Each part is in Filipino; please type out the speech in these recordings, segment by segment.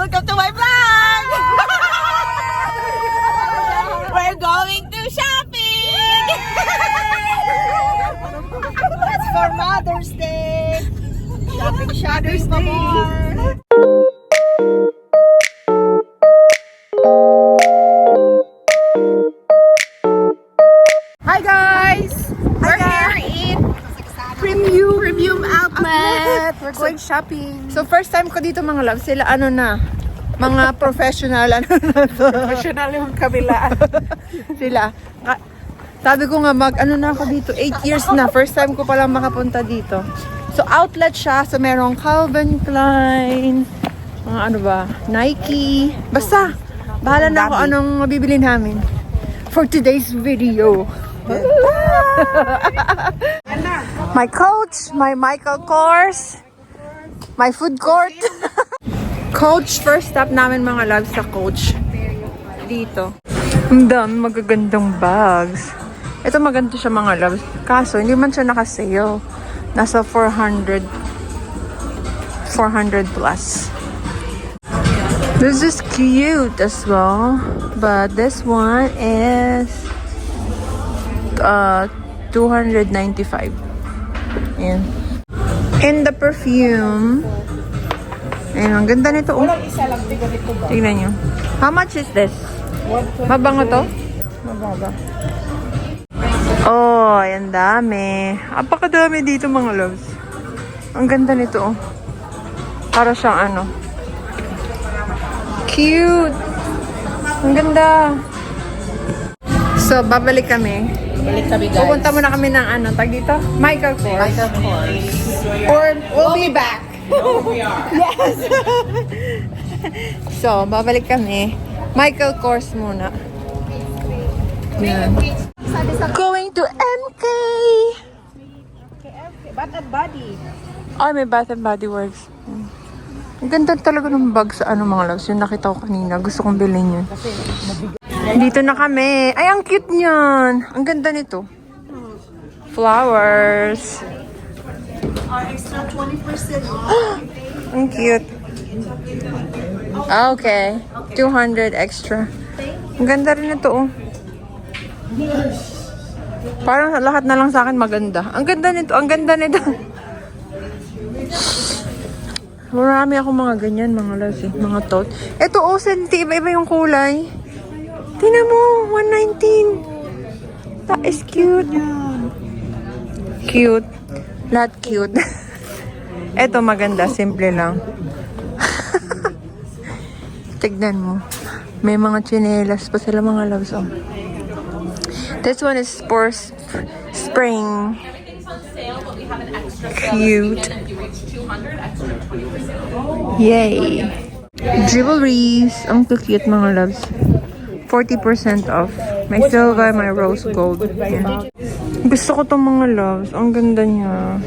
Welcome to my vlog! We're going to shopping! That's for Mother's Day! Shopping pa more! Hi guys! We're here in Premium Outlet! We're going shopping. So first time ko dito mga love, sila ano na, mga professional ano na to. Professional yung kabila. Sila. Sabi ko nga ano na ako dito, 8 years na. First time ko palang makapunta dito. So outlet siya, so merong Calvin Klein, mga ano ba, Nike. Basta, bahala na ako anong mabibili namin for today's video. My Coach, my Michael Kors, my food court. Coach, first stop namin mga loves sa Coach. Dito. Ang dami magagandang bags. Ito maganda siya mga loves. Kaso, hindi man siya naka-sale. Nasa 400 plus. This is cute as well. But this one is 295. Ayan. And the perfume. Ayan, ang ganda nito. Oh. Tignan nyo. How much is this? Mabango to? Mababa. Oh, ayan dami. Apakadami dito mga loves. Ang ganda nito. Oh. Para siyang ano. Cute. Ang ganda. So, babalik kami. Babalik kami guys. Pupunta muna kami ng ano, tag dito? Michael Kors. Michael Kors. Or we'll be back. No, we are. Yes. So, babalik kami. Michael Kors muna. Yan. Going to MK. Bath and Body. Ay, may Bath and Body Works. Ang ganda talaga ng bag sa ano mga loves. Yung nakita ko kanina. Gusto kong bilhin yun. Dito na kami. Ay, ang cute niyan. Ang ganda nito. Flowers. Extra 20% off. Ang cute. Okay. 200 extra. Ang ganda rin ito, oh. Parang lahat na lang sa akin maganda. Ang ganda nito. Ang ganda nito. Marami ako mga ganyan, mga loves, eh. Mga tote. Ito, oh, senti. Iba-iba yung kulay. Tingnan mo. 119. That is cute. Cute. Lahat cute. Ito maganda, simple lang. Tignan mo. May mga tsinelas pa sila mga loves. Oh. This one is Sports Spring. Cute. Yay. Jewelries. Ang cute mga loves. 40% off. May silver, may rose gold. Yan. Gusto ko itong mga loves. Ang ganda niya.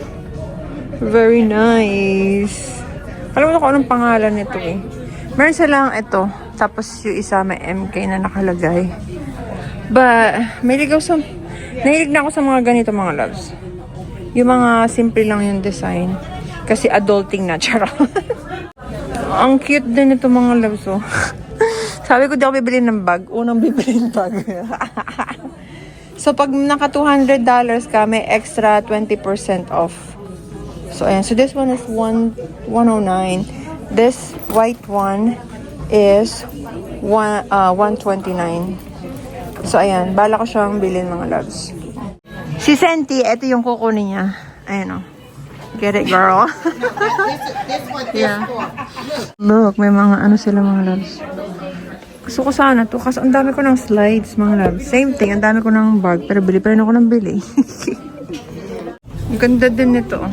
Very nice. Alam mo na kung anong pangalan nito eh. Meron silang ito. Tapos yung isa may MK na nakalagay. But, nahilig na ako sa mga ganito mga loves. Yung mga simple lang yung design. Kasi adulting na. Charot. Ang cute din ito mga loves oh. Sabi ko di ako bibili ng bag. Unang bibili ng bag. So, pag naka $200 ka, may extra 20% off. So, ayan. So, this one is 109. This white one is 129. So, ayan. Bala ko siyang bilhin mga loves. Si Senti, ito yung kukunin niya. Ayan o. Get it, girl. This one is Yeah. for. Look, may mga ano sila mga loves. Gusto ko sana to kasi ang dami ko ng slides mga loves. Same thing, ang dami ko ng bag pero bili pa rin ako ng bili. Ang ganda din nito.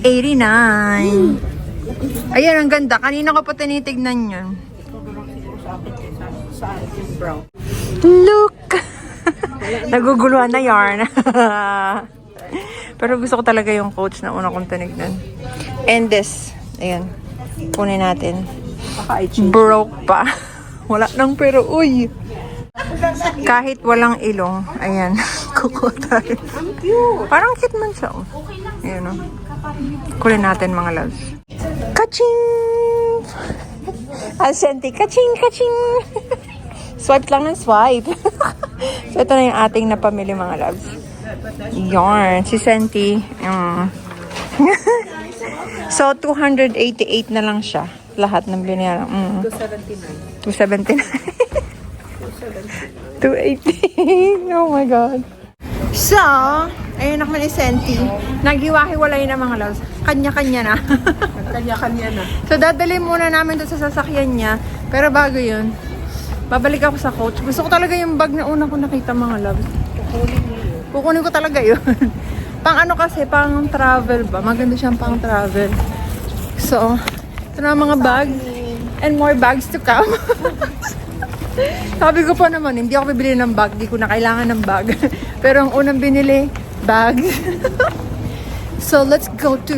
89. Ayan, ang ganda. Kanina ko pa tinitignan yun. Look! Naguguluhan na yarn. Pero gusto ko talaga yung Coach na una kong tinignan. And this. Ayan. Kunin natin. Broke pa. Wala nang pero. Uy! Kahit walang ilong. Ayan. Kukuta. Parang cute man siya. Oh. Ayan o. Kunin natin mga loves. Kaching! Ascenti, kaching, kaching. Swipe lang ng swipe. So, ito na yung ating napamili mga loves. Yarn. Si Senti. So, 288 na lang siya. Lahat ng binayaran. 279. 280. Oh my God. So, ayun naman ni Senti. Naghiwa-hiwalay na mga loves. Kanya-kanya na. Kanya-kanya na. So, dadali muna namin to sa sasakyan niya. Pero bago yun, babalik ako sa coach. Gusto ko talaga yung bag na una ko nakita mga loves. Kukunin ko talaga yun. Pang ano kasi, pang travel ba? Maganda siyang pang travel. So, ito na mga bag. And more bags to come. Sabi ko pa naman, hindi ako bibili ng bag. Hindi ko na kailangan ng bag. Pero ang unang binili, bag. So, let's go to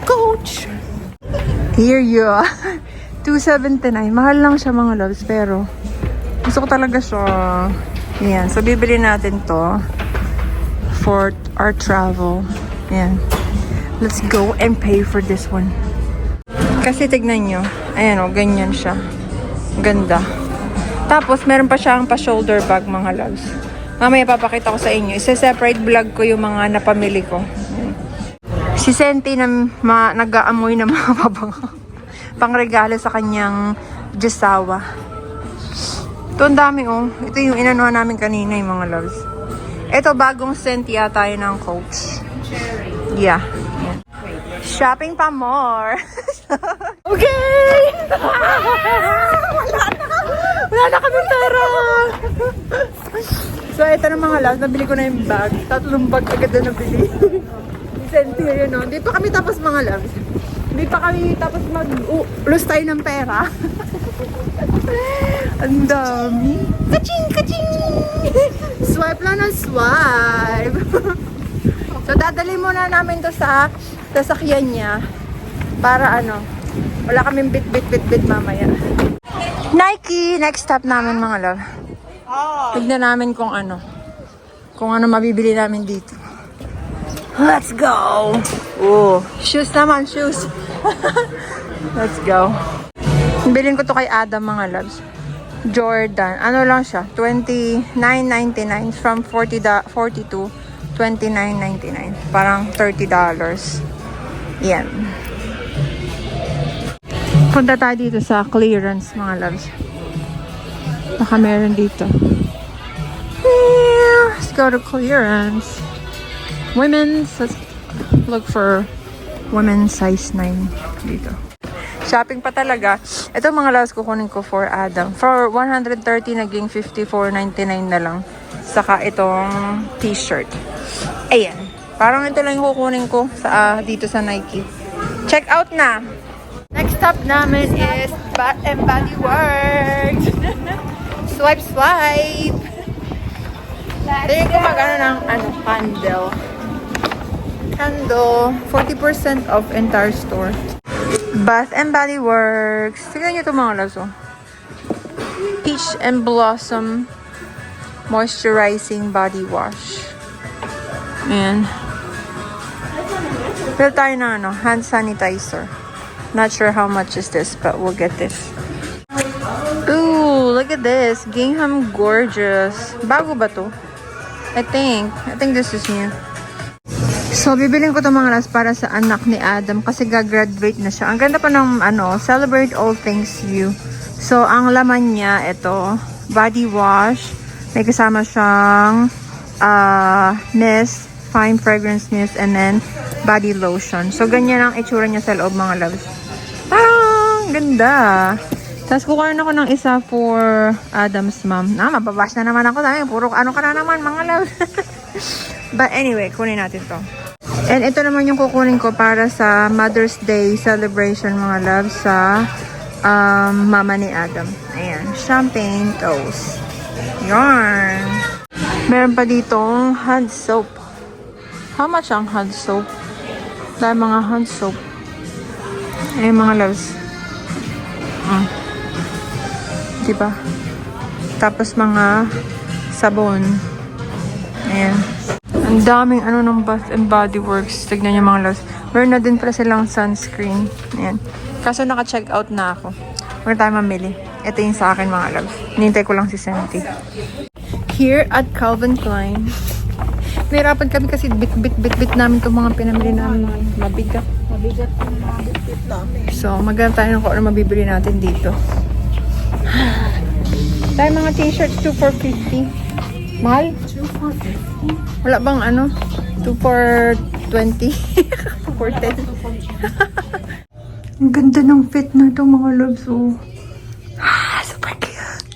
Coach. Here you are. 279. Mahal lang siya mga loves. Pero, gusto ko talaga siya. Yan. So, bibili natin to for our travel. Yan. Let's go and pay for this one. Kasi tignan nyo. Ayan o, ganyan siya. Ganda. Tapos, meron pa siyang pa-shoulder bag, mga loves. Mamaya papakita ko sa inyo. Isa-separate vlog ko yung mga napamili ko. Si Senti na nag-aamoy ng mga pabango. Pangregalo sa kanyang Jusawa. Ito, ang dami oh. Ito yung inanuhan namin kanina, yung mga loves. Ito, bagong scent yata yun ng Coach. Yeah. Yan. Shopping pa more. Okay! Wala na kami pera! So, ito na mga loves. Nabili ko na yung bag. 3 bag agad na nabili. Senti yun, no? Hindi pa kami tapos mga loves. Hindi pa kami tapos mag-lose tayo ng pera. Ang dami. Kaching! Kaching! Swipe lang ng swipe. So, dadali muna namin to sa sasakyan niya. Para ano, wala kaming bit mamaya. Nike! Next stop namin mga love. Tignan namin kung ano mabibili namin dito. Let's go! Oh, shoes naman, shoes. Let's go. Bilhin ko to kay Adam mga loves. Jordan. Ano lang siya? $29.99 from $40 to $29.99. Parang $30. Yan. Punta tayo dito sa clearance mga loves. Baka meron dito. Yeah, let's go to clearance. Women's, let's look for women's size 9 dito. Shopping pa talaga. Ito mga loves kukunin ko for Adam. For 130 naging $54.99 na lang. Saka itong t-shirt. Ayan. Parang ito lang yung kukunin ko sa dito sa Nike. Check out na! Next stop namin is Bath and Body Works. Swipe, swipe! Tingin ko ng candle. Candle. 40% off entire store. Bath and Body Works. Tignan nyo ito mga loves, oh. Peach and Blossom Moisturizing Body Wash. Ayan. Pero tayo na hand sanitizer. Not sure how much is this, but we'll get this. Ooh, look at this. Gingham Gorgeous. Bago ba to? I think this is new. So, bibilin ko itong mga las para sa anak ni Adam kasi gagraduate na siya. Ang ganda pa ng Celebrate All Things You. So, ang laman niya, ito, body wash. May kasama siyang mist, fine fragrance mist, and then body lotion. So, ganyan ang itsura niya sa loob mga loves. Parang ganda. Tapos kukuha ako ng isa for Adam's mom. Mababash na naman ako. Puro ka na naman mga loves. But anyway, kunin natin to. And ito naman yung kukunin ko para sa Mother's Day celebration mga loves sa mama ni Adam. Ayan. Champagne toast. Yarn. Meron pa ditong hand soap. How much ang hand soap? Dahil mga hand soap. Ayan mga loves. Diba? Tapos mga sabon. Ayan. Ang daming ng Bath and Body Works. Tignan niyo mga loves. Meron na din pala silang sunscreen. Ayan. Kaso naka-check out na ako. Huwag tayo mamili. Ito yung sa akin mga loves. Hinintay ko lang si Senti. Here at Calvin Klein. Nahirapan kami kasi bit namin itong mga pinamili namin. Mabigat. Mabigat yung mga bitbit namin. So, maghanap tayo ng kung ano mabibili natin dito. Tayo mga t-shirts, 2 for 50. Mahal? 2 for 50. Wala bang ano? 2 for 20? 2 for 10? Ang ganda ng fit na ito mga loves. Oh. Super cute.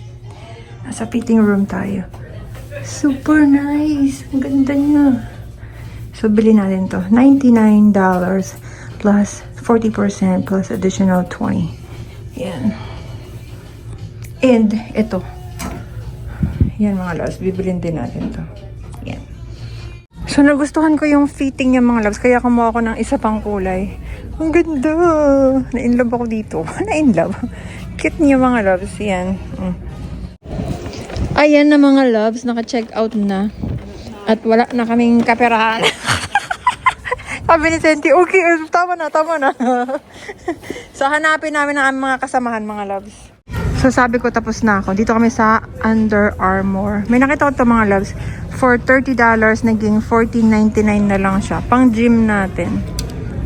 Nasa fitting room tayo. Super nice. Ang ganda niya. So, bili natin to. $99 plus 40% plus additional 20. Yan. And, ito. Yan mga loves. Bibilin din natin to. Yan. So, nagustuhan ko yung fitting niya mga loves. Kaya kumuha ko ng isa pang kulay. Ang ganda. Na-inlove ako dito. Na-inlove. Cute niya mga loves. Yan. Ayan na mga loves. Naka-check out na. At wala na kaming kaperahan. Sabi ni Senti, okay, tama na. So, hanapin namin ang aming mga kasamahan mga loves. So, sabi ko tapos na ako. Dito kami sa Under Armour. May nakita ko ito mga loves. For $30, naging $14.99 na lang siya. Pang gym natin.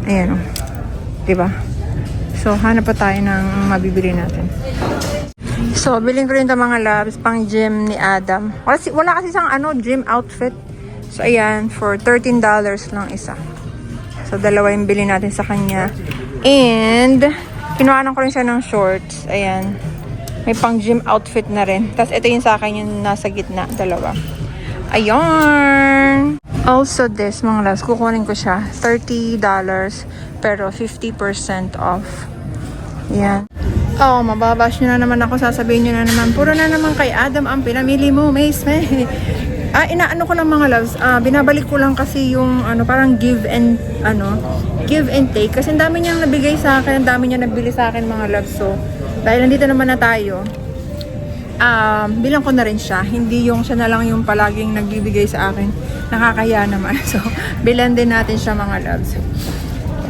Ayan o. Diba? So, hanap pa tayo ng mabibili natin. So, bilhin ko rin ito mga loves. Pang gym ni Adam. Wala kasi isang gym outfit. So, ayan. For $13 lang isa. So, dalawa yung bilhin natin sa kanya. And, kinuhanan ko rin siya ng shorts. Ayan. May pang gym outfit na rin. Tapos ito yung sa akin yung nasa gitna. Dalawa. Ayun! Also this, mga loves, kukunin ko siya. $30 pero 50% off. Yan. Oh, mababash nyo na naman ako. Sasabihin nyo na naman. Puro na naman kay Adam ang pinamili mo, Mace. Inaano ko lang mga loves. Binabalik ko lang kasi yung parang give and take. Kasi ang dami niyang nabigay sa akin. Ang dami niya nabili sa akin mga loves. So, dahil nandito naman na tayo, bilang ko na rin siya. Hindi yung siya na lang yung palaging nagbibigay sa akin. Nakakaya naman. So, bilan din natin siya mga loves.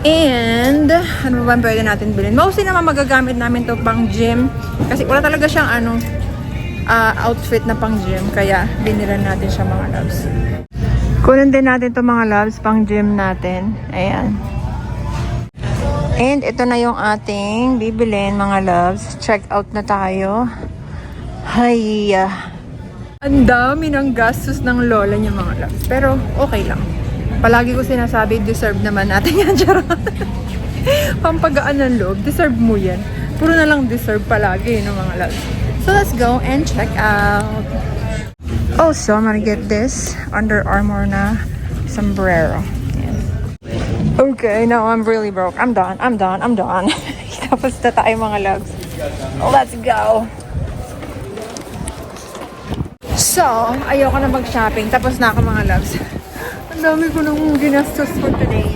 And, ano ba pwede natin bilhin? Mostly naman magagamit namin to pang gym. Kasi wala talaga siyang outfit na pang gym. Kaya, binilan natin siya mga loves. Kunin din natin to mga loves pang gym natin. Ayan. And ito na yung ating bibilin mga loves. Check out na tayo. Hay. Ang dami ng gastos ng lola niya mga loves. Pero okay lang. Palagi ko sinasabi, deserve naman natin yan. Pampagaan ng loob. Deserve mo yan. Puro na lang deserve palagi no mga loves. So let's go and check out. Also, I'm gonna get this Under Armour na sombrero. Okay, now I'm really broke. I'm done. Tapos na tayo mga loves. Let's go! So, ayoko na mag-shopping. Tapos na ako mga loves. Ang dami ko nung ginastos for today.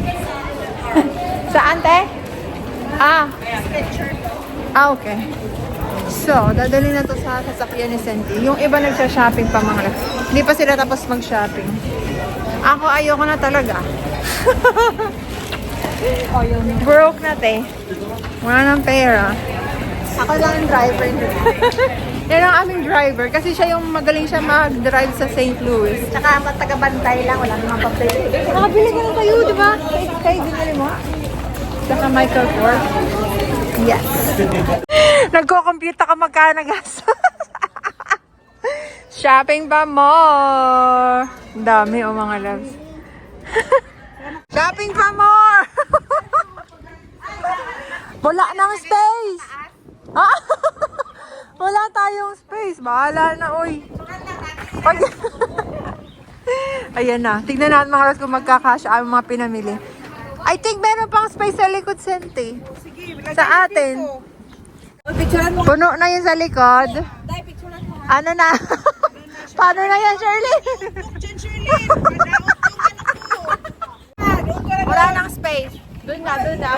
Saan, te? Okay. So, dadali na to sa sasakyan ni Senti. Yung iba nagsha-shopping pa mga loves. Hindi pa sila tapos mag-shopping. Ako ayoko na talaga. Broke na, te. Wala ng pera. Ako lang ang driver nito. Yan ang aming driver. Kasi siya yung magaling siya mag-drive sa St. Louis. Tsaka matagabantay lang, wala namang papel. Nakabili ka na kayo, di ba? Kay binili mo? Saka Michael Kors. Yes. Nagko-compute ka magkano gas. Shopping pa more. Dami mga loves. Shopping pa more. Wala nang space. Wala tayong space. Bahala na, uy. Ayan na. Tignan natin mga loves kung magkakasya ang mga pinamili. I think meron pang space sa likod, Senti. Sige, Sa atin. picturean mo. Puno na yun sa likod. Dai, picturean mo. Ano na? Paano na yan, Shirley? Wala nang space. Doon na.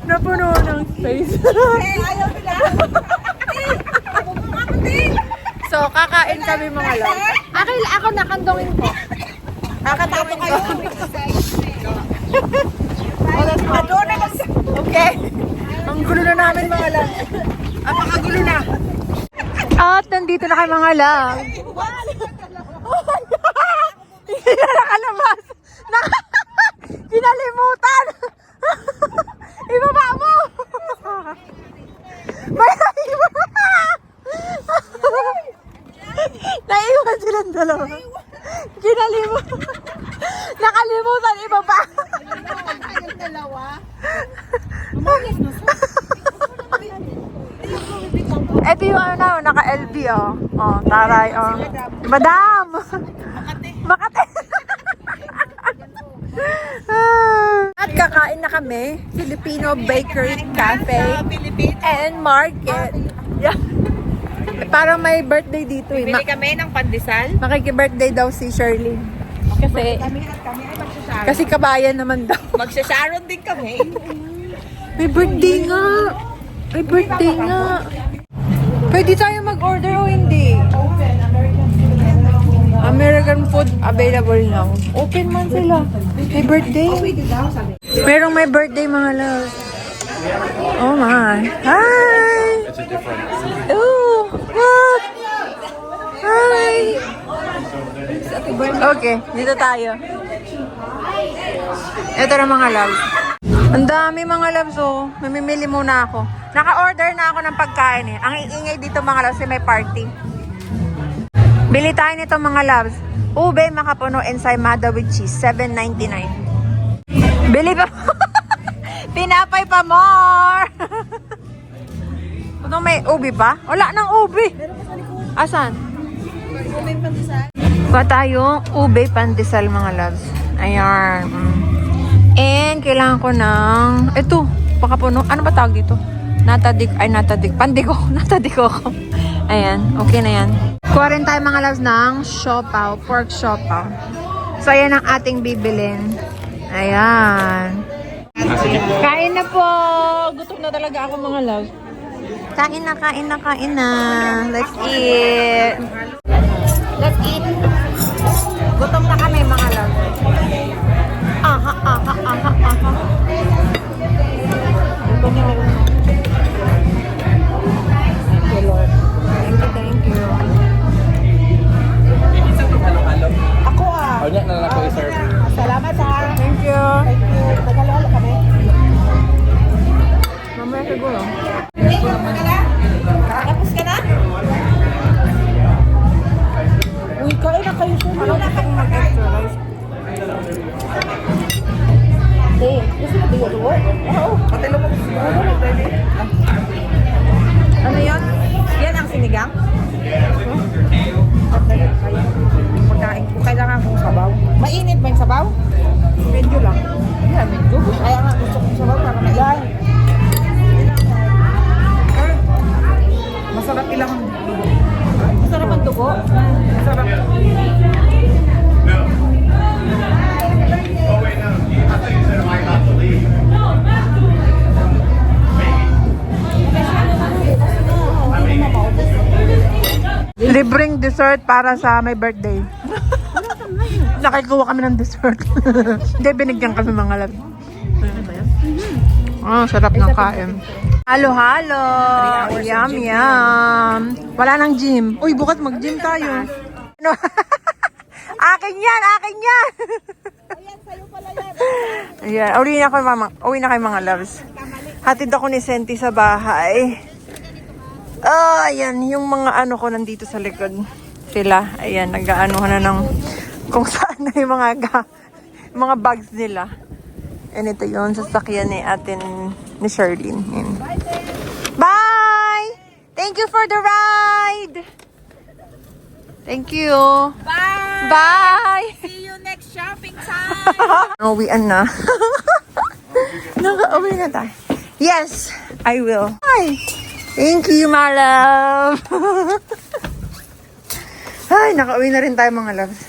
Napuno ng space. Ayaw nila. So, kakain kami mga love. Ako nakandongin ko. Nakandongin ko. Okay. Ang gulo na namin mga lang. Ang makagulo na. At nandito na kayo mga lang. Hindi na nakalabas. Kinalimutan. Ibaba mo. May naiwan. Naiwan silang dalawa. Kinalimutan. Nakalimutan ibaba. Yung dalawa. Ito yung ano na, naka-LB oh. Oh, taray oh. Madam! Makati! At kakain na kami. Filipino Bakery Cafe and Market. Yeah. Parang may birthday dito eh. Bili kami ng pandesal. Makiki-birthday daw si Shirley. Kasi, Kami ay magsasaron. kasi kabayan naman daw. Magsasaron din kami. May birthday nga. May birthday nga. Pwede tayo mag-order o hindi? American food available now. Open man sila. May birthday. Merong may birthday mga love. Oh my. Hi! Ooh! What? Hi! Okay, dito tayo. Ito na mga loves. Ang dami mga loves oh. Mamimili muna ako. Naka-order na ako ng pagkain eh. Ang iingay dito mga loves may party. Bili tayo nito mga loves. Ube makapuno ensaymada with cheese. $7.99. Bili pa Pinapay pa more. Ito may ube pa? Wala nang ube. Asan? Ube pandesal. Kuha tayong ube pandesal mga loves. Ayan. And kailangan ko ng ito, pakapuno. Ano ba tawag dito? Natadik. Pandigo. Natadiko ko. Ayan. Okay na yan. Kuha rin tayo mga loves ng siopaw. Pork siopaw. So ayan ang ating bibilin. Ayan. Kain na po. Gutom na talaga ako mga loves. Kain na. Let's eat. Let's eat. Gutom na kami mga loves. Aha. Gutom na ako. Thank you, Lord. Thank you. Ako ah. Kanya na lang ako i-serve. Salamat ha. Thank you. Thank you. Nagalaw kami. Mamaya siguro. Tapos ka na? Uy, kain na kayo sa Ano gusto kong mag-extra rice? Hindi. Gusto mo biyo duwo? Oo. Patilo mo. Ano yan? Yan ang sinigang? Pagkain ko. Kailangan kong sabaw. Mainit ba yung sabaw? Medyo lang. Yan, medyo. Kaya nga gusto kong sabaw para mainit. Masarap ilang dugo. Masarap ang dugo? Masarap. Libreng dessert para sa my birthday. Nakikuha kami ng dessert. Hindi, binigyan kami mga lab. Oh, sarap ng kain. Halo. Yum. Wala nang gym. Uy, bukas mag-gym tayo. Ano? Akin yan. Ayan, sa'yo pala yan. Ayan, uwi na kayo mga loves. Hatid ako ni Senti sa bahay. Ayan, yung mga ano ko nandito sa likod. Sila, ayan, nag-aanuhan na ng kung saan na yung mga bags nila. And ito yun, sasakyan ni atin ni Sherlyn. Ayan. Bye! Thank you for the ride! Thank you! Bye! Bye! See you next shopping time! Uwian na. Nakauwi na tayo. Yes, I will. Hi! Thank you, my love! Ay, nakauwi na rin tayo mga loves.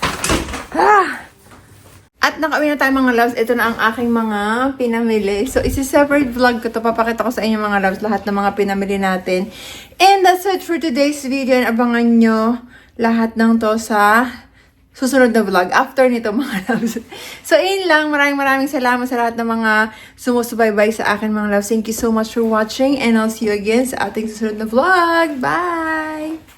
At nakauwi na tayo mga loves. Ito na ang aking mga pinamili. So, isi-separate vlog ko to. Papakita ko sa inyo mga loves lahat ng mga pinamili natin. And that's it for today's video. And abangan nyo lahat ng to sa susunod na vlog after nito mga loves. So, ayun lang. Maraming salamat sa lahat ng mga sumusubaybay sa akin mga loves. Thank you so much for watching and I'll see you again sa ating susunod na vlog. Bye!